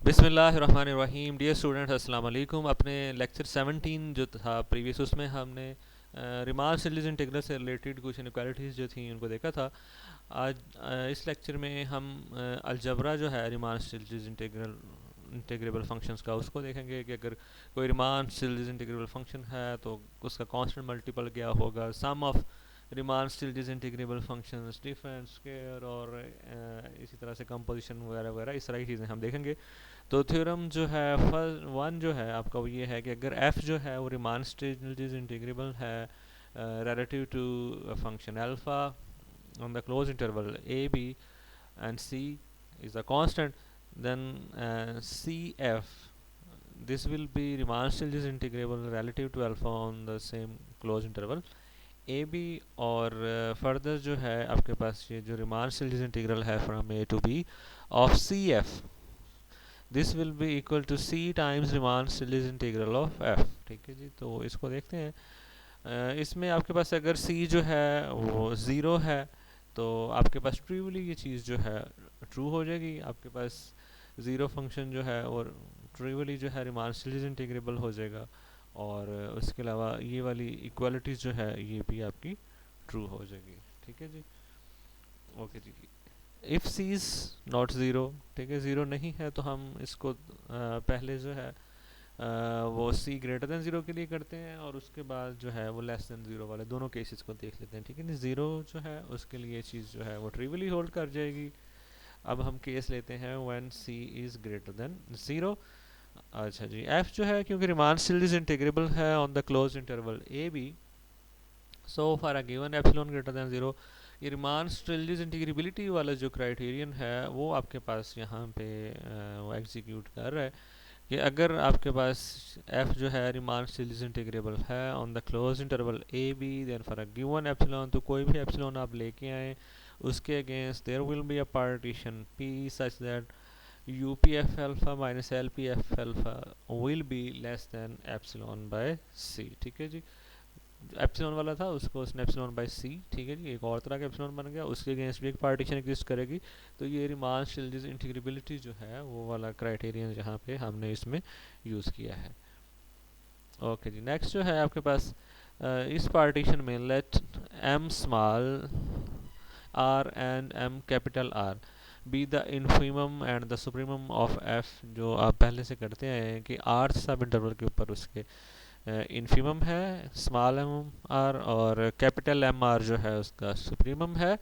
बिस्मिल्लाहिर्रहमानिर्रहीम। Dear students, अस्सलाम वालेकुम। अपने लेक्चर 17 जो था प्रीवियस, उसमें हमने रिमान सीरीज इंटीग्रल से रिलेटेड कुछ इनक्वालिटीज़ जो थी उनको देखा था। आज इस लेक्चर में हम अलजबरा जो है रिमान सीरीज इंटीग्रेबल फंक्शंस का उसको देखेंगे कि अगर कोई रिमान सीरीज इंटीग्रेबल फंक्शन है तो उसका कांस्टेंट मल्टीपल क्या होगा, sum of Riemann series integrable functions, difference, square और इसी तरह से कंपोजिशन वगैरह वगैरह, इस तरह की चीज़ें हम देखेंगे। तो थ्योरम जो है फर्स्ट वन जो है आपका वो ये है कि अगर f जो है वो रिमान स्टेज इंटीग्रेबल है relative to a function alpha on the closed interval a b and c is a constant, then cf, this will be Riemann stages integrable relative to alpha on the same closed interval A B. और further जो है आपके पास ये जो Riemann series integral है from A to B of C F, this will be equal to C times Riemann series integral of F. ठीक है जी, तो इसको देखते हैं। इसमें आपके पास अगर सी जो है वो ज़ीरो है तो आपके पास ट्रूली ये चीज़ जो है ट्रू हो जाएगी। आपके पास ज़ीरो फंक्शन जो है और ट्रूली जो है रिमान सीरीज इंटीग्रेबल हो जाएगा। और उसके अलावा ये वाली इक्वालिटीज़ जो है ये भी आपकी ट्रू हो जाएगी। ठीक है जी, ओके जी। If C is not zero, ठीक है, ज़ीरो नहीं है तो हम इसको पहले जो है वो सी ग्रेटर देन ज़ीरो के लिए करते हैं और उसके बाद जो है वो लेस देन ज़ीरो वाले दोनों केसेस को देख लेते हैं। ठीक है नहीं, ज़ीरो जो है उसके लिए चीज़ जो है वो ट्रिवली होल्ड कर जाएगी। अब हम केस लेते हैं when C is greater than zero. अच्छा जी, एफ जो है क्योंकि रिमान सीरीज इंटीग्रेबल है on the close interval A B, so for a given epsilon greater than zero, ये रिमान सीरीज इंटीग्रेबिलिटी वाला जो क्राइटेरियन है वो आपके पास यहाँ पे वो एग्जीक्यूट कर रहा है कि अगर आपके पास f जो है रिमान सीरीज इंटीग्रेबल है on the close interval A B, then for a given epsilon, तो कोई भी एप्सिलॉन आप लेके आए उसके against there will be a partition p such that U P F alpha minus L P F alpha will be less than epsilon by C. ठीक है जी, epsilon वाला था उसको उसने एप्सिलॉन बाय सी, ठीक है जी, एक और तरह का एप्सिलॉन बन गया, उसके अगेंस्ट भी एक पार्टीशन एग्जिस्ट करेगी। तो ये रिमान सीरीज इंटीग्रेबिलिटी जो है वो वाला क्राइटेरियन जहाँ पे हमने इसमें यूज़ किया है। ओके जी, नेक्स्ट जो है आपके पास इस पार्टीशन में let M small R and M capital R be the infimum and the supremum of F, जो आप पहले से करते हैं कि आर सब इंटरवल के ऊपर उसके इन्फीमम है स्मॉल एम आर और कैपिटल एम आर जो है उसका सुप्रीमम है।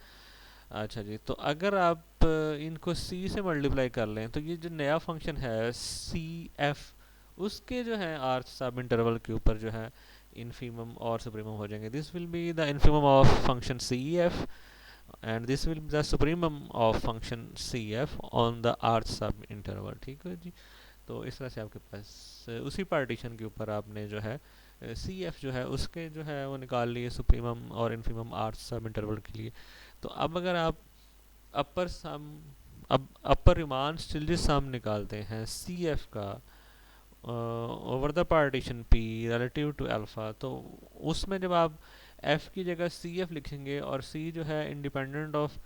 अच्छा जी, तो अगर आप इनको सी से मल्टीप्लाई कर लें तो ये जो नया फंक्शन है सी एफ, उसके जो है आर सब इंटरवल के ऊपर जो है इन्फीमम और सुप्रीमम हो जाएंगे। This will be the infimum of function C F and this will be the supremum of function C F on the R sub interval. ठीक है जी, तो इस तरह से आपके पास उसी पार्टीशन के ऊपर आपने जो है सी एफ जो है उसके जो है वो निकाल लिए सुप्रीमम और इन्फीमम आर सब इंटरवल के लिए। तो अब अगर आप अपर सम, अब अपर रिमान स्टिल सम निकालते हैं सी एफ का over the partition P relative to alpha, तो उसमें जब आप एफ की जगह सी एफ लिखेंगे और सी जो है इंडिपेंडेंट ऑफ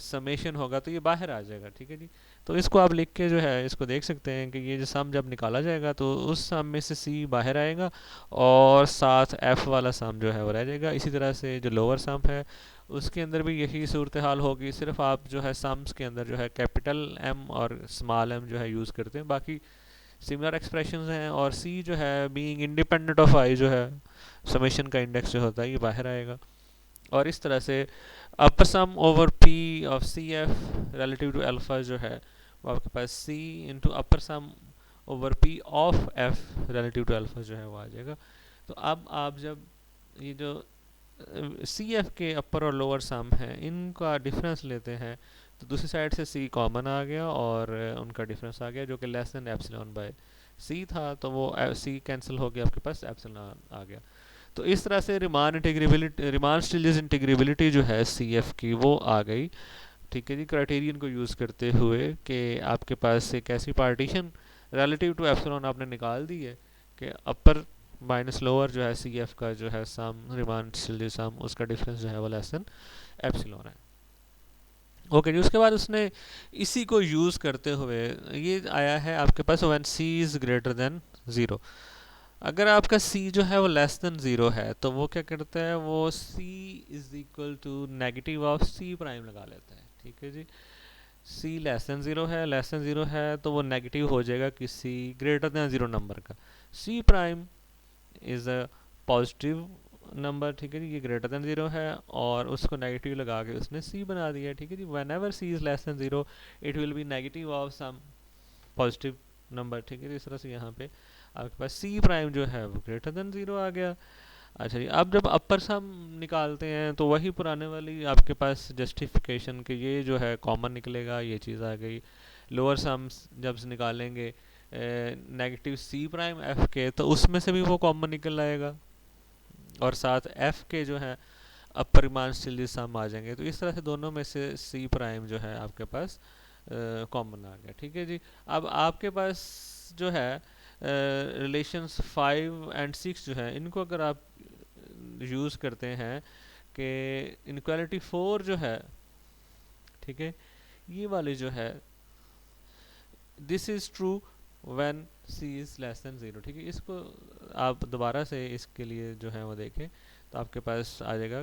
समेशन होगा तो ये बाहर आ जाएगा। ठीक है जी, तो इसको आप लिख के जो है इसको देख सकते हैं कि ये जो सम जब निकाला जाएगा तो उस सम में से सी बाहर आएगा और साथ एफ वाला सम जो है वो रह जाएगा। इसी तरह से जो लोअर सम है उसके अंदर भी यही सूरत हाल होगी, सिर्फ आप जो है सम्स के अंदर जो है कैपिटल एम और स्मॉल एम जो है यूज़ करते हैं, बाकी सिमिलर एक्सप्रेशंस हैं। और सी जो है बीइंग इंडिपेंडेंट ऑफ आई जो है समेशन का इंडेक्स जो होता है ये बाहर आएगा। और इस तरह से upper sum over P of C F relative to alpha जो है वो आपके पास C into upper sum over P of F relative to alpha जो है वो आ जाएगा। तो अब आप जब ये जो सी एफ के अपर और लोअर सम है इनका डिफरेंस लेते हैं तो दूसरी साइड से सी कॉमन आ गया और उनका डिफरेंस आ गया जो कि लेस देन एप्सिलॉन बाय सी था, तो वो सी कैंसिल हो गया, आपके पास एप्सिलॉन आ गया। तो इस तरह से रिमान इंटीग्रेबिलिटी, रिमान स्टिलिस इंटीग्रेबिलिटी जो है सी एफ की वो आ गई। ठीक है जी, क्राइटेरियन को यूज़ करते हुए कि आपके पास एक ऐसी पार्टीशन रिलेटिव टू एप्सिलॉन आपने निकाल दी है कि अपर माइनस लोअर जो है सी एफ का जो है सम रिमान स्टिलिस सम उसका डिफरेंस जो है वो लेस देन एप्सिलॉन है। ओके जी, उसके बाद उसने इसी को यूज़ करते हुए ये आया है आपके पास when C is greater than zero. अगर आपका सी जो है वो लेस देन ज़ीरो है तो वो क्या करता है, वो C is equal to negative of C prime लगा लेता है। ठीक है जी, सी लेस देन ज़ीरो है, लेस देन ज़ीरो है तो वो नेगेटिव हो जाएगा किसी ग्रेटर देन ज़ीरो नंबर का। C prime is a positive number. ठीक है जी, ये ग्रेटर देन ज़ीरो है और उसको नेगेटिव लगा के उसने सी बना दिया है। ठीक है जी, whenever C is less than zero it will be negative of some positive number. ठीक है जी, इस तरह से यहाँ पे आपके पास सी प्राइम जो है वो ग्रेटर देन ज़ीरो आ गया। अच्छा जी, अब जब अपर सम निकालते हैं तो वही पुराने वाली आपके पास जस्टिफिकेशन के ये जो है कॉमन निकलेगा, ये चीज़ आ गई। लोअर सम्स जब से निकालेंगे नेगेटिव सी प्राइम एफ के तो उसमें से भी वो कॉमन निकल आएगा और साथ एफ के जो है अपर मान स्टिल सम आ जाएंगे। तो इस तरह से दोनों में से सी प्राइम जो है आपके पास कॉमन आ गया। ठीक है जी, अब आपके पास जो है रिलेशंस 5 और 6 जो है इनको अगर आप यूज़ करते हैं कि इनक्वालिटी 4 जो है, ठीक है, ये वाली जो है this is true when C is less than zero. ठीक है, इसको आप दोबारा से इसके लिए जो है वो देखें तो आपके पास आ जाएगा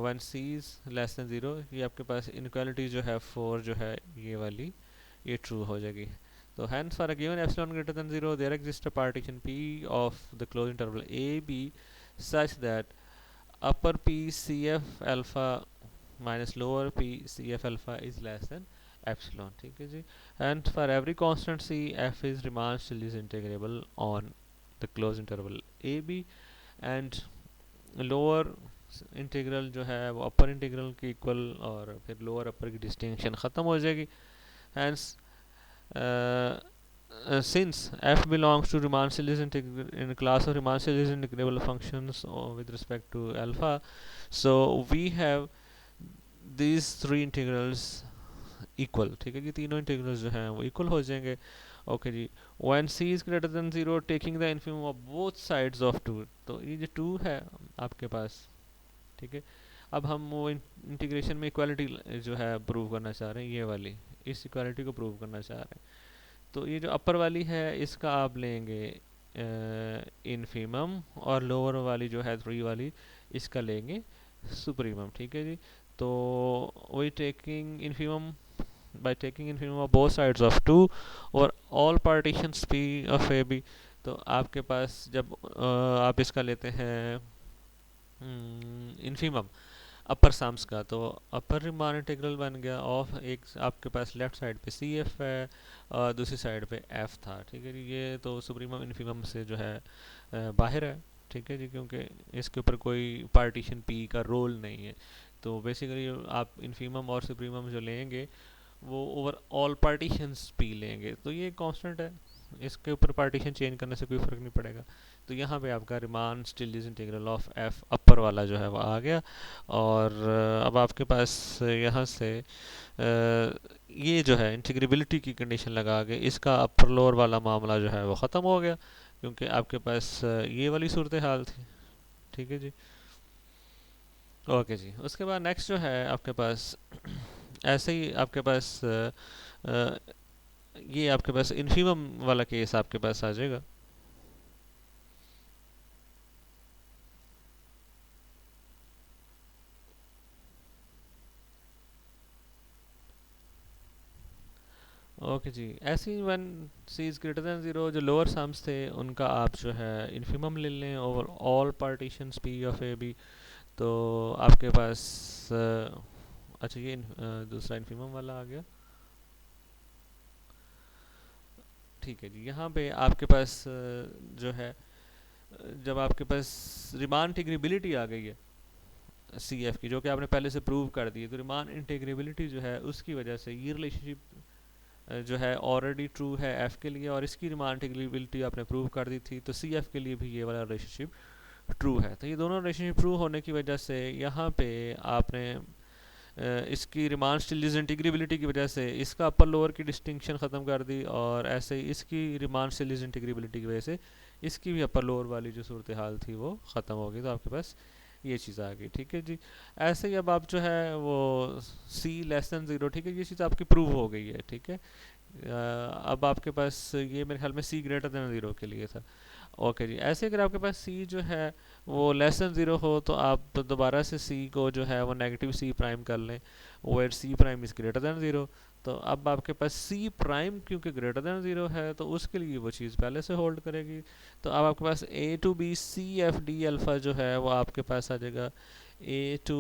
when C is less than zero, ये आपके पास इनक्वालिटी जो है 4 जो है ये वाली ये ट्रू हो जाएगी। तो hence for a given epsilon greater than 0 there exists a partition P of the closed interval a b such that upper P CF alpha minus lower P CF alpha is less than epsilon। ठीक है जी, and for every constant C f is Riemann still is integrable on the closed interval a b and lower integral जो है वो upper integral के equal और फिर lower upper की distinction ख़त्म हो जाएगी। Hence since f belongs to Riemann series in class of Riemann series integrable functions with respect to alpha, so we have these three integrals equal। ठीक है जी, तीनों इंटीग्रल्स जो हैं वो इक्वल हो जाएंगे। ओके जी, when C is greater than zero taking the infimum of both sides of two, तो ये जो टू है आपके पास, ठीक है, अब हम वो इंटीग्रेशन में इक्वालिटी जो है प्रूव करना चाह रहे हैं, ये वाली इस इक्वालिटी को प्रूव करना चाह रहे हैं। तो ये जो अपर वाली है इसका आप लेंगे इन्फीमम और लोअर वाली जो है थ्री वाली इसका लेंगे सुप्रीमम। ठीक है जी, तो वही taking infimum by taking infimum of both sides of 2 और all partitions P of AB। तो आपके पास जब आप इसका लेते हैं इन्फीमम अपर साम्स का, तो अपर रिमान इंटीग्रल बन गया ऑफ एक आपके पास लेफ्ट साइड पे सी एफ है और दूसरी साइड पे एफ था। ठीक है जी, ये तो सुप्रीमम इन्फीमम से जो है बाहर है। ठीक है जी, क्योंकि इसके ऊपर कोई पार्टीशन पी का रोल नहीं है। तो बेसिकली आप इन्फीमम और सुप्रीमम जो लेंगे वो ओवर ऑल पार्टीशंस पी लेंगे, तो ये कांस्टेंट है, इसके ऊपर पार्टीशन चेंज करने से कोई फ़र्क नहीं पड़ेगा। तो यहाँ पे आपका Riemann still is integral of F upper वाला जो है वो आ गया। और अब आपके पास यहाँ से ये जो है इंटीग्रेबिलिटी की कंडीशन लगा के इसका अपर लोअर वाला मामला जो है वो ख़त्म हो गया, क्योंकि आपके पास ये वाली सूरत हाल थी। ठीक है जी, ओके जी, उसके बाद नेक्स्ट जो है आपके पास ऐसे ही आपके पास ये आपके पास इन्फीमम वाला केस आपके पास आ जाएगा। ओके जी, ऐसे ही one C is greater than zero जो लोअर सम्स थे उनका आप जो है इन्फीमम ले लें over all partitions P of A B. तो आपके पास अच्छा ये दूसरा इन्फीमम वाला आ गया। ठीक है जी, यहाँ पे आपके पास जो है जब आपके पास रिमान इंटीग्रेबिलिटी आ गई है सी एफ की, जो कि आपने पहले से प्रूव कर दी है, तो रिमान इंटीग्रेबिलिटी जो है उसकी वजह से ये रिलेशनशिप जो है ऑलरेडी ट्रू है एफ के लिए, और इसकी रिमान इंटीग्रेबिलिटी आपने प्रूव कर दी थी, तो सी एफ के लिए भी ये वाला रिलेशनशिप ट्रू है। तो ये दोनों रिलेशनशिप ट्रू होने की वजह से यहाँ पे आपने इसकी रिमान स्टिल इंटीग्रेबिलिटी की वजह से इसका अपर लोअर की डिस्टिंक्शन ख़त्म कर दी, और ऐसे ही इसकी रिमान स्टिल इंटीग्रेबिलिटी की वजह से इसकी भी अपर लोअर वाली जो सूरत हाल थी वो ख़त्म हो गई। तो आपके पास ये चीज़ आ गई, ठीक है जी। ऐसे ही अब आप जो है वो सी लेस देन ज़ीरो, ठीक है, ये चीज़ आपकी प्रूव हो गई है, ठीक है। अब आपके पास ये मेरे ख्याल में सी ग्रेटर देन ज़ीरो के लिए था। ओके जी, ऐसे अगर आपके पास सी जो है वो लेस देन ज़ीरो हो तो आप दोबारा से सी को जो है वो नेगेटिव सी प्राइम कर लें, where C prime is greater than zero. तो अब आपके पास सी प्राइम क्योंकि ग्रेटर देन ज़ीरो है तो उसके लिए वो चीज़ पहले से होल्ड करेगी। तो अब आपके पास A to B C F D alpha जो है वो आपके पास आ जाएगा A to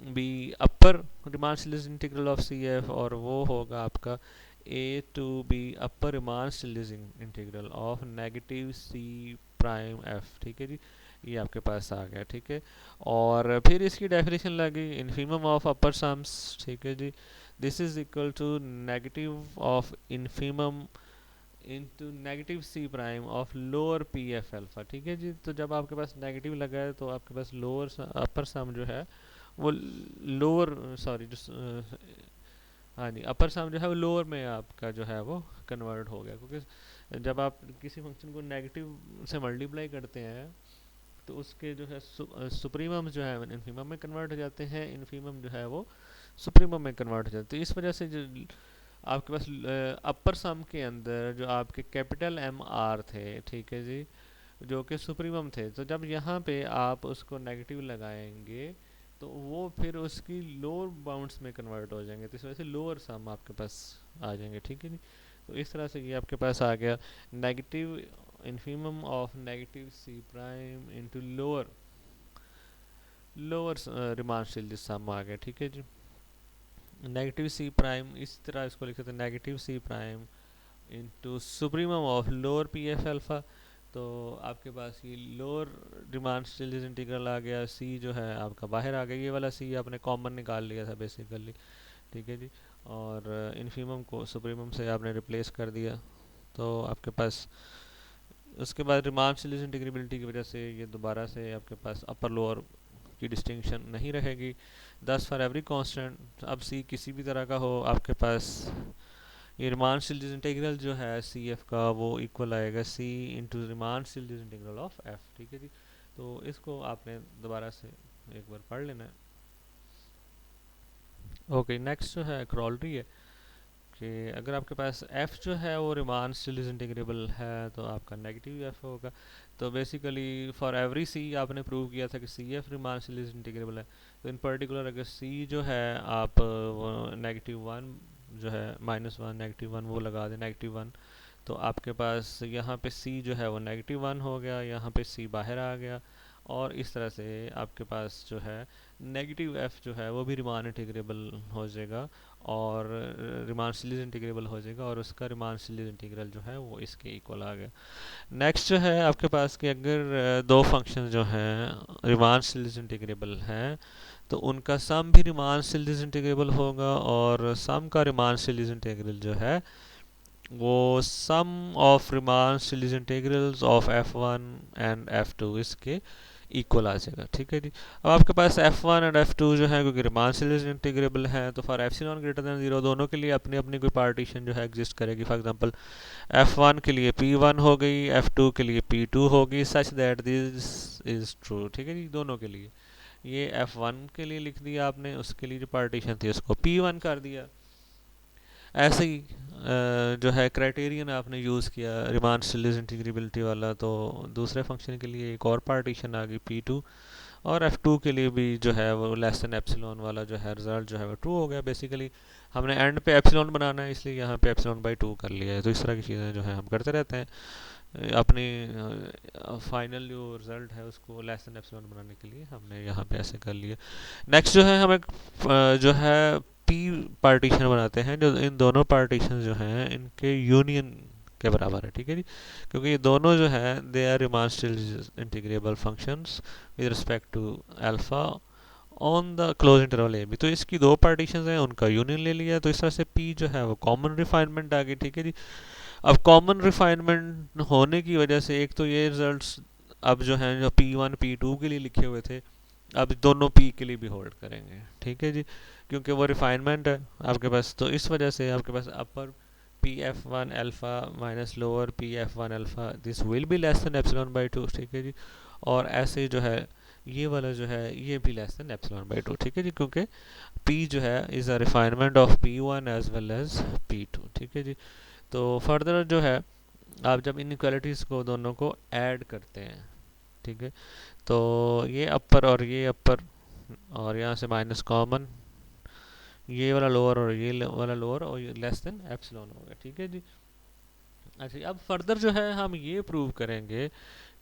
B upper Riemann series integral of C F, और वो होगा आपका A to B upper Riemann series integral of negative C prime F, ठीक है जी। ये आपके पास आ गया, ठीक है। और फिर इसकी डेफिनेशन लगी इन्फीमम ऑफ अपर सम्स, ठीक है जी। This is equal to negative of infimum into negative C prime of lower P F alpha, ठीक है जी। तो जब आपके पास नेगेटिव लगा है तो आपके पास लोअर अपर सम जो है वो लोअर, सॉरी जो हाँ जी, अपर सम जो है वो लोअर में आपका जो है वो कन्वर्ट हो गया, क्योंकि जब आप किसी फंक्शन को नेगेटिव से मल्टीप्लाई करते हैं तो उसके जो है सुप्रीमम जो है इन्फीमम में कन्वर्ट हो जाते हैं, इन्फीमम जो है वो सुप्रीमम में कन्वर्ट हो जाते हैं। इस वजह से जो आपके पास अपर सम के अंदर जो आपके कैपिटल एम आर थे, ठीक है जी, जो कि सुप्रीमम थे, तो जब यहाँ पे आप उसको नेगेटिव लगाएंगे तो वो फिर उसकी लोअर बाउंड्स में कन्वर्ट हो जाएंगे, तो इस वजह से लोअर सम आपके पास आ जाएंगे, ठीक है जी। तो इस तरह से ये आपके पास आ गया negative infimum of negative C prime into lower lower Riemann Stieltjes sum आ गया, ठीक है जी। नेगेटिव सी प्राइम इस तरह इसको लिख सकते हैं, negative C prime into supremum of lower P F alpha. तो आपके पास ये लोअर डिमांड स्टिल्स इंटीग्रल आ गया, सी जो है आपका बाहर आ गया, ये वाला सी आपने कॉमन निकाल लिया था बेसिकली, ठीक है जी। और इन्फीमम को सुप्रीमम से आपने रिप्लेस कर दिया, तो आपके पास उसके बाद रिमान स्टिल्स इंटीग्रेबिलिटी की वजह से ये दोबारा से आपके पास अपर लोअर की डिस्टिंक्शन नहीं रहेगी। 10 फॉर एवरी कांस्टेंट, अब सी किसी भी तरह का हो आपके पास ये रिमान स्टिल्स इंटीग्रल जो है सी एफ का वो इक्वल आएगा C into Riemann Stieltjes integral of F, ठीक है जी। तो इसको आपने दोबारा से एक बार पढ़ लेना है। ओके, नेक्स्ट जो है क्रॉलरी है कि अगर आपके पास f जो है वो रिमान स्टिल्स इंटीग्रेबल है तो आपका नेगेटिव f होगा। तो बेसिकली फॉर एवरी c आपने प्रूव किया था कि C F Riemann Stieltjes integrable है। तो इन पर्टिकुलर अगर c जो है आप वो नेगेटिव वन जो है माइनस वन नेगेटिव वन वो लगा दें नेगेटिव वन, तो आपके पास यहाँ पे c जो है वो नेगेटिव वन हो गया, यहाँ पे c बाहर आ गया, और इस तरह से आपके पास जो है नेगेटिव f जो है वो भी रिमान इंटीग्रेबल हो जाएगा और रिमान सीरीज इंटीग्रेबल हो जाएगा, और उसका रिमान सीरीज इंटीग्रल जो है वो इसके इक्वल आ गया। नेक्स्ट जो है आपके पास कि अगर दो फंक्शन जो हैं रिमान सीरीज इंटीग्रेबल हैं तो उनका सम भी रिमान सीरीज इंटीग्रेबल होगा, और सम का रिमान सीरीज इंटीग्रल जो है वो sum of Riemann Stieltjes integrals of f1 and f2 इसके इक्वल आ जाएगा, ठीक है जी। अब आपके पास f1 एंड f2 जो है क्योंकि रिमान सीरीज इंटीग्रेबल है तो for epsilon greater than zero दोनों के लिए अपनी अपनी कोई पार्टीशन जो है एग्जिस्ट करेगी। फॉर एग्जांपल f1 के लिए p1 हो गई, f2 के लिए p2 होगी, such that this is true, ठीक है जी, दोनों के लिए। ये f1 के लिए लिख दिया आपने, उसके लिए जो पार्टीशन थी उसको p1 कर दिया। ऐसे ही जो है क्राइटेरियन आपने यूज़ किया रिमान स्टिल्स इंटीग्रेबिलिटी वाला, तो दूसरे फंक्शन के लिए एक और पार्टीशन आ गई p2, और f2 के लिए भी जो है वो लेस देन एप्सिलॉन वाला जो है रिजल्ट जो है वो ट्रू हो गया। बेसिकली हमने एंड पे एप्सिलॉन बनाना है इसलिए यहाँ पे एप्सिलॉन बाई 2 कर लिया है। तो इस तरह की चीज़ें जो है हम करते रहते हैं अपनी फाइनल जो रिजल्ट है उसको लेस देन एप्सिलॉन बनाने के लिए हमने यहाँ पे ऐसे कर लिया। नेक्स्ट जो है हम एक जो है पी पार्टीशन बनाते हैं, जो इन दोनों पार्टीशन जो हैं इनके यूनियन के बराबर है, ठीक है जी, क्योंकि ये दोनों जो है they are Riemann Stieltjes integrable functions with respect to alpha on the close interval A B. तो इसकी दो पार्टीशन हैं उनका यूनियन ले लिया, तो इस तरह से पी जो है वो कॉमन रिफाइनमेंट आ गई, ठीक है जी। अब कॉमन रिफाइनमेंट होने की वजह से एक तो ये रिजल्ट्स अब जो हैं जो p1 p2 के लिए लिखे हुए थे अब दोनों p के लिए भी होल्ड करेंगे, ठीक है जी, क्योंकि वो रिफाइनमेंट है आपके पास। तो इस वजह से आपके पास upper P F one alpha minus lower P F one alpha this will be less than epsilon by 2, ठीक है जी। और ऐसे जो है ये वाला जो है ये भी less than epsilon by two, ठीक है जी, क्योंकि पी जो है is a refinement of P1 as well as P2, ठीक है जी। तो फर्दर जो है आप जब इनइक्वालिटीज़ को दोनों को ऐड करते हैं, ठीक है, तो ये अपर और ये अपर और यहाँ से माइनस कॉमन, ये वाला लोअर और ये वाला लोअर और ये लेस देन एप्सिलॉन हो गया, ठीक है जी। अच्छा, अब फर्दर जो है हम ये प्रूव करेंगे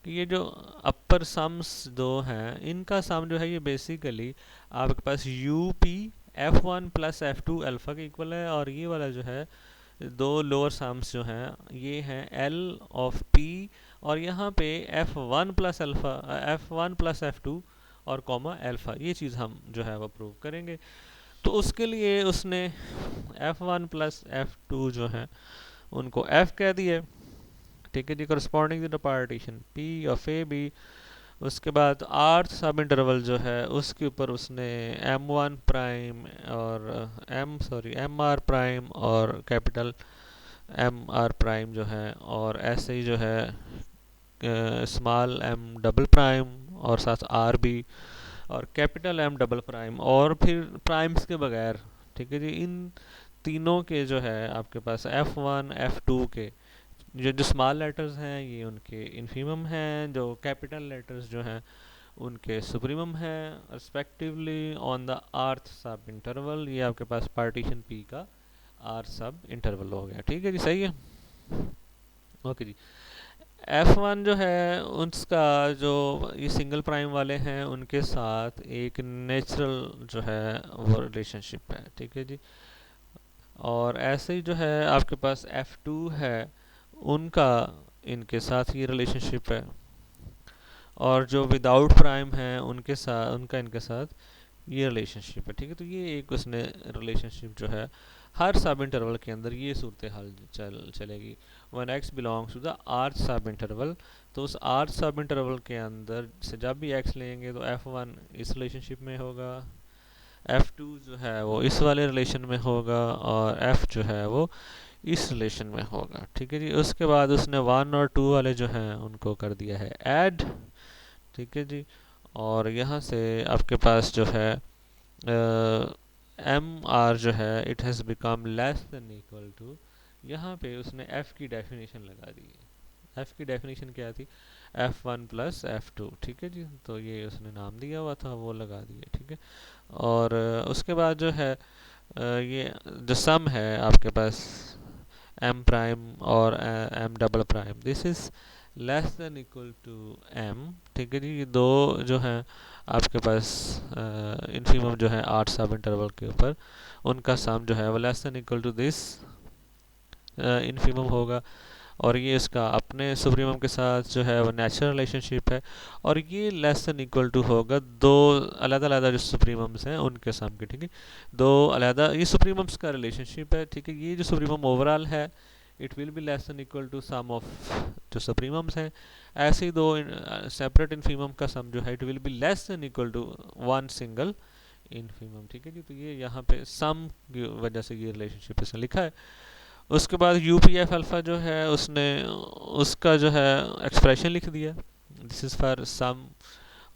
कि ये जो अपर सम्स दो हैं इनका सम जो है ये बेसिकली आपके पास U P F1 plus F2 alpha के इक्वल है, और ये वाला जो है दो लोअर सम्स जो हैं ये हैं L ऑफ P, और यहाँ पे F1 plus alpha F1 plus F2 और कॉमा अल्फ़ा, ये चीज़ हम जो है वो प्रूव करेंगे। तो उसके लिए उसने F1 प्लस F2 जो है उनको F कह दिए, ठीक है जी, corresponding to the partition P of A B. उसके बाद आर्थ सब इंटरवल जो है उसके ऊपर उसने M1 प्राइम और एम आर प्राइम और कैपिटल एम आर प्राइम जो है, और ऐसे ही जो है स्मॉल एम डबल प्राइम और साथ आर भी, और कैपिटल एम डबल प्राइम, और फिर प्राइम्स के बगैर, ठीक है जी, इन तीनों के जो है आपके पास F1 F2 के जो जो स्मॉल लेटर्स हैं ये उनके इन्फीमम हैं, जो कैपिटल लेटर्स जो हैं उनके सुप्रीमम हैं रिस्पेक्टिवली ऑन द आर्थ सब इंटरवल। ये आपके पास पार्टीशन पी का आर सब इंटरवल हो गया, ठीक है जी, सही है। ओके जी, F1 जो है उसका जो ये सिंगल प्राइम वाले हैं उनके साथ एक नेचुरल जो है वो रिलेशनशिप है, ठीक है जी। और ऐसे ही जो है आपके पास F2 है उनका इनके साथ ये रिलेशनशिप है, और जो विदाउट प्राइम है उनके साथ उनका इनके साथ ये रिलेशनशिप है, ठीक है। तो ये एक उसने रिलेशनशिप जो है हर सब इंटरवल के अंदर ये सूरत हाल चलेगी। One x belongs to the rth सब इंटरवल, तो उस आर्थ सब इंटरवल के अंदर से जब भी एक्स लेंगे तो F1 इस रिलेशनशिप में होगा, F2 जो है वो इस वाले रिलेशन में होगा, और F जो है वो इस रिलेशन में होगा, ठीक है जी। उसके बाद उसने 1 और 2 वाले जो हैं उनको कर दिया है ऐड, ठीक है जी। और यहाँ से आपके पास जो है एम आर जो है it has become less than equal to, यहाँ पे उसने एफ़ की डेफिनेशन लगा दी है। एफ़ की डेफिनेशन क्या थी? F1 प्लस F2, ठीक है जी। तो ये उसने नाम दिया हुआ था वो लगा दिए, ठीक है। और उसके बाद जो है ये जो सम है आपके पास एम प्राइम और M double prime, this is less than equal to M, ठीक है जी। ये दो जो हैं आपके पास इन्फीमम जो है 8 सब इंटरवल के ऊपर उनका सम जो है वो less than equal to this infimum होगा, और ये इसका अपने सुप्रीमम के साथ जो है वो नेचुरल रिलेशनशिप है, और ये लेस देन इक्वल टू होगा दो अलग अलग जो सुप्रीमम्स हैं उनके सम के, ठीक है। दो अलग ये सुप्रीमम्स का रिलेशनशिप है, ठीक है। ये जो सुप्रीमम ओवरऑल है it will be less than equal to sum of जो सुप्रीमम्स हैं। ऐसे ही दो सेपरेट इन्फीमम का सम जो है it will be less than equal to one single infimum, ठीक है जी। तो ये यहाँ पे सम की वजह से ये रिलेशनशिप इसने लिखा है। उसके बाद यू पी एफ अल्फ़ा जो है उसने उसका जो है एक्सप्रेशन लिख दिया, this is for sum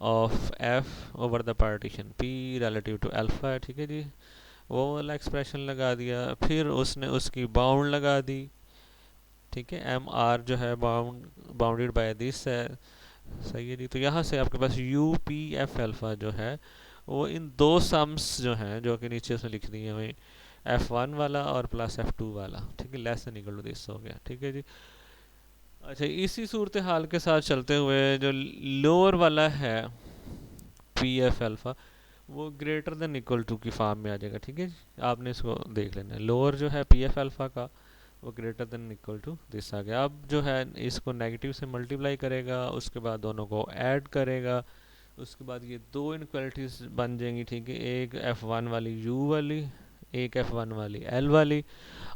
of F over the partition P relative to alpha, ठीक है जी। वो वाला एक्सप्रेशन लगा दिया, फिर उसने उसकी बाउंड लगा दी, ठीक है। एम आर जो है बाउंडेड बाय दिस है, सही है जी। तो यहाँ से आपके पास यू पी एफ अल्फ़ा जो है वो इन दो सम्स जो हैं जो कि नीचे उसने लिख दिए वही F1 वाला और प्लस F2 वाला, ठीक है, less than equal to this हो गया, ठीक है जी। अच्छा, इसी सूरत हाल के साथ चलते हुए जो लोअर वाला है पी एफ अल्फ़ा वो ग्रेटर देन इक्वल टू की फॉर्म में आ जाएगा, ठीक है। आपने इसको देख लेना है, लोअर जो है पी एफ अल्फ़ा का वो greater than equal to this आ गया। अब जो है इसको नेगेटिव से मल्टीप्लाई करेगा, उसके बाद दोनों को ऐड करेगा, उसके बाद ये दो इनक्वालिटीज़ बन जाएंगी, ठीक है। एक F1 वाली U वाली, एक F1 वाली L वाली,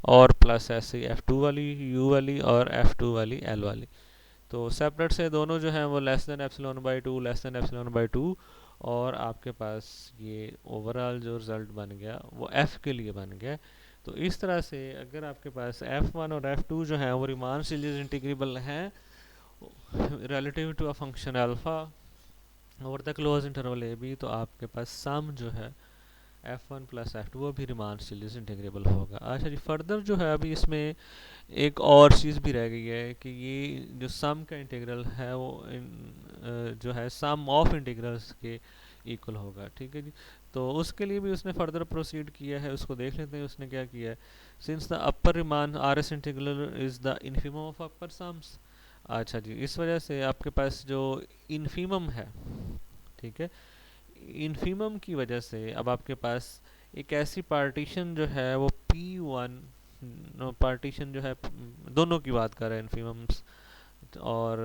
और प्लस ऐसे F2 वाली U वाली और F2 वाली L वाली। तो सेपरेट से दोनों जो हैं वो less than epsilon by to, less than epsilon by to, और आपके पास ये ओवरऑल जो रिज़ल्ट बन गया वो F के लिए बन गया। तो इस तरह से अगर आपके पास F1 और F2 जो हैं वो रीमान सीरीज इंटीग्रेबल हैं relative to a function alpha, over the close interval A B, तो आपके पास सम जो है F one plus F two वो भी रिमान सीरीज इंटीग्रेबल होगा। अच्छा जी, फर्दर जो है अभी इसमें एक और चीज़ भी रह गई है कि ये जो सम का इंटीग्रल है वो जो है सम ऑफ इंटीग्रल्स के इक्वल होगा। ठीक है जी, तो उसके लिए भी उसने फर्दर प्रोसीड किया है, उसको देख लेते हैं उसने क्या किया है। Since the upper Riemann R S integral is the infimum of upper sums. अच्छा जी, इस वजह से आपके पास जो इन्फीमम है, ठीक है, इन्फीमम की वजह से अब आपके पास एक ऐसी पार्टीशन जो है वो P1 पार्टीशन जो है, दोनों की बात कर रहे हैं इन्फीमम्स, और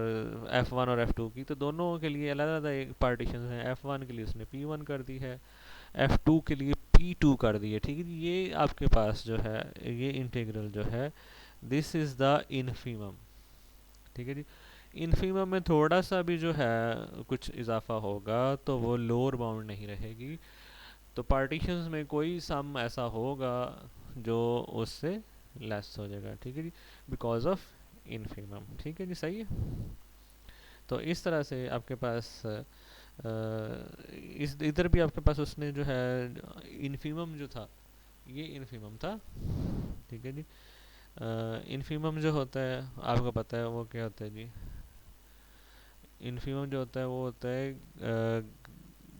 F1 और F2 की, तो दोनों के लिए अलग अलग एक पार्टीशन है। F1 के लिए उसने P1 कर दी है, F2 के लिए P2 कर दी है। ठीक है जी, ये आपके पास जो है ये इंटीग्रल जो है दिस इज़ द इन्फीमम। ठीक है जी, इन्फीमम में थोड़ा सा भी जो है कुछ इजाफा होगा तो वो लोअर बाउंड नहीं रहेगी, तो पार्टीशंस में कोई सम ऐसा होगा जो उससे लेस हो जाएगा। ठीक है जी, बिकॉज ऑफ इन्फीमम। ठीक है जी, सही है। तो इस तरह से आपके पास इस इधर भी आपके पास उसने जो है इन्फीमम जो था ये इन्फीमम था। ठीक है जी, इन्फीमम जो होता है आपको पता है वो क्या होता है जी। इन्फीमम जो होता है वो होता है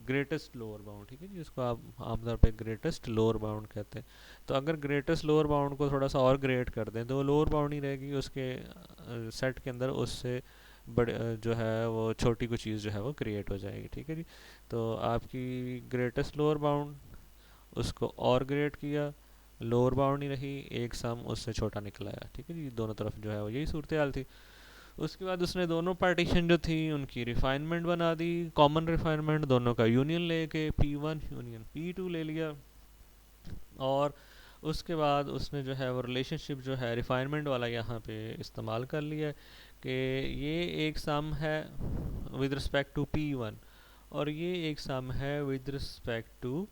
ग्रेटेस्ट लोअर बाउंड। ठीक है जी, उसको आप आमतौर पे ग्रेटेस्ट लोअर बाउंड कहते हैं। तो अगर ग्रेटेस्ट लोअर बाउंड को थोड़ा सा और ग्रेट कर दें तो वो लोअर बाउंड ही रहेगी, उसके सेट के अंदर उससे बड़े जो है वो छोटी कोई चीज़ जो है वो क्रिएट हो जाएगी। ठीक है जी, तो आपकी ग्रेटेस्ट लोअर बाउंड उसको और ग्रेट किया, लोअर बाउंड ही रही, एक सम उससे छोटा निकला है। ठीक है जी, दोनों तरफ जो है वो यही सूरत हाल थी। उसके बाद उसने दोनों पार्टीशन जो थी उनकी रिफाइनमेंट बना दी, कॉमन रिफाइनमेंट, दोनों का यूनियन लेके P1 यूनियन P2 ले लिया, और उसके बाद उसने जो है वो रिलेशनशिप जो है रिफाइनमेंट वाला यहाँ पे इस्तेमाल कर लिया कि ये एक सम है विद रिस्पेक्ट टू P1 और ये एक सम है विद रिस्पेक्ट टू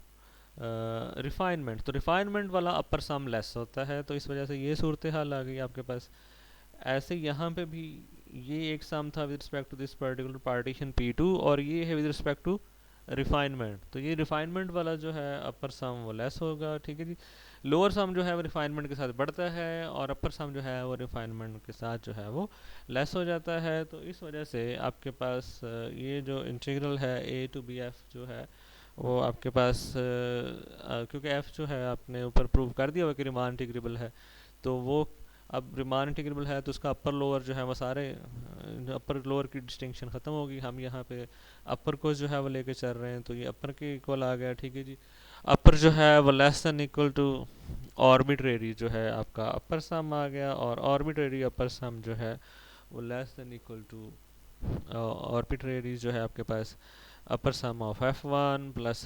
रिफाइनमेंट। तो रिफाइनमेंट वाला अपर सम लेस होता है, तो इस वजह से ये सूरत हाल आ गई आपके पास। ऐसे यहाँ पे भी ये एक सम था with respect to this particular partition P2 और ये है विद रिस्पेक्ट टू रिफाइनमेंट, तो ये रिफाइनमेंट वाला जो है अपर सम वो लेस होगा। ठीक है जी, लोअर सम जो है वो रिफाइनमेंट के साथ बढ़ता है और अपर सम जो है वो रिफाइनमेंट के साथ जो है वो लेस हो जाता है। तो इस वजह से आपके पास ये जो इंटीग्रल है ए टू बी एफ जो है वो आपके पास क्योंकि एफ जो है आपने ऊपर प्रूव कर दिया हुआ कि रिमान इंटीग्रेबल है, तो वो अब रिमान इंटीग्रेबल है तो उसका अपर लोअर जो है वो सारे अपर लोअर की डिस्टिंक्शन ख़त्म होगी। हम यहाँ पे अपर को जो है वो लेके चल रहे हैं, तो ये अपर के इक्वल आ गया। ठीक है जी, अपर जो है वो less than equal to arbitrary जो है आपका अपर सम आ गया, और आर्बिट्रेरी अपर सम जो है वो less than equal to arbitrary जो है आपके पास upper sum of F1 plus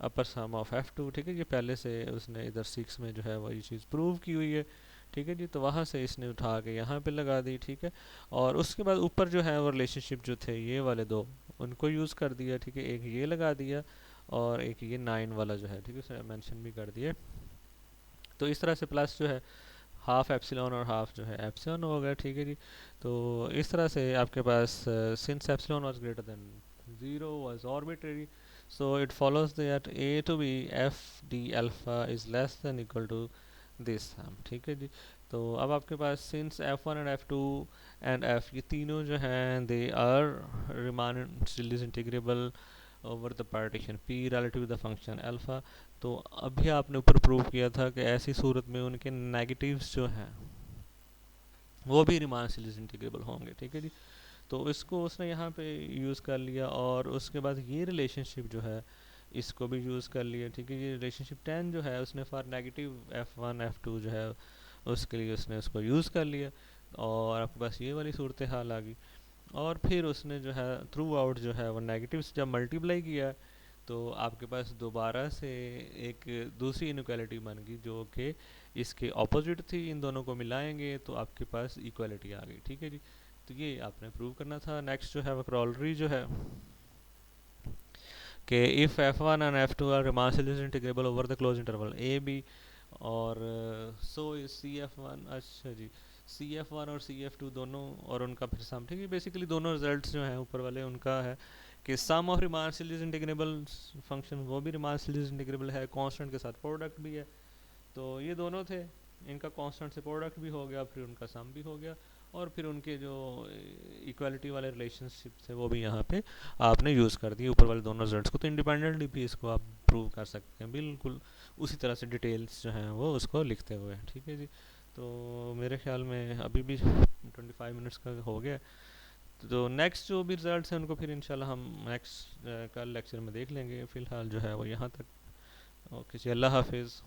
upper sum of F2। ठीक है, ये पहले से उसने इधर 6 में जो है वो ये चीज़ प्रूव की हुई है। ठीक है जी, तो वहाँ से इसने उठा के यहाँ पे लगा दी। ठीक है, और उसके बाद ऊपर जो है वो रिलेशनशिप जो थे ये वाले दो उनको यूज़ कर दिया। ठीक है, एक ये लगा दिया और एक ये 9 वाला जो है, ठीक है, उसने मेंशन भी कर दिया। तो इस तरह से प्लस जो है हाफ एप्सिलॉन और हाफ जो है एप्सिलॉन हो गया। ठीक है जी, तो इस तरह से आपके पास since epsilon was greater than 0 was arbitrary, so it follows that a to b f d alpha is less than equal to this sum। ठीक है जी, तो अब आपके पास since f1 and f2 and f ये तीनों जो हैं they are Riemann still is integrable over the partition p relative to the function alpha। तो अभी आपने ऊपर प्रूव किया था कि ऐसी सूरत में उनके नेगेटिव्स जो हैं वो भी रिमान स्टिल इज इंटीग्रेबल होंगे। ठीक है जी, तो इसको उसने यहाँ पे यूज़ कर लिया, और उसके बाद ये रिलेशनशिप जो है इसको भी यूज़ कर लिया। ठीक है, ये रिलेशनशिप 10 जो है उसने फॉर नेगेटिव F1 F2 जो है उसके लिए उसने उसको यूज़ कर लिया, और आपके पास ये वाली सूरत हाल आ गई। और फिर उसने जो है थ्रू आउट जो है वो नेगेटिव्स जब मल्टीप्लाई किया तो आपके पास दोबारा से एक दूसरी इनक्वालिटी बन गई जो कि इसके ऑपोजिट थी। इन दोनों को मिलाएंगे तो आपके पास इक्वालिटी आ गई। ठीक है जी, तो ये आपने प्रूव करना था। नेक्स्ट जो है वो क्रॉलरी जो है कि if F1 and F2 are रिमार्सिबली integrable over the close interval A B, और सो इज CF1। अच्छा जी, CF1 और CF2 दोनों और उनका फिर सम। ठीक है, बेसिकली दोनों रिजल्ट्स जो हैं ऊपर वाले उनका है कि sum of Riemann series integrable function वो भी रिमान सीरीज इंटीग्रेबल है, कांस्टेंट के साथ प्रोडक्ट भी है। तो ये दोनों थे, इनका कांस्टेंट से प्रोडक्ट भी हो गया, फिर उनका सम भी हो गया, और फिर उनके जो इक्वालिटी वाले रिलेशनशिप थे वो भी यहाँ पे आपने यूज़ कर दिए ऊपर वाले दोनों रिजल्ट्स को। तो इंडिपेंडेंटली भी इसको आप प्रूव कर सकते हैं बिल्कुल उसी तरह से, डिटेल्स जो हैं वो उसको लिखते हुए। ठीक है जी। तो मेरे ख्याल में अभी भी 25 मिनट्स का हो गया। तो नेक्स्ट जो भी रिजल्ट्स हैं उनको फिर इंशाल्लाह हम नेक्स्ट कल लेक्चर में देख लेंगे। फ़िलहाल जो है वो यहाँ तक। ओके जी, अल्लाह हाफिज़।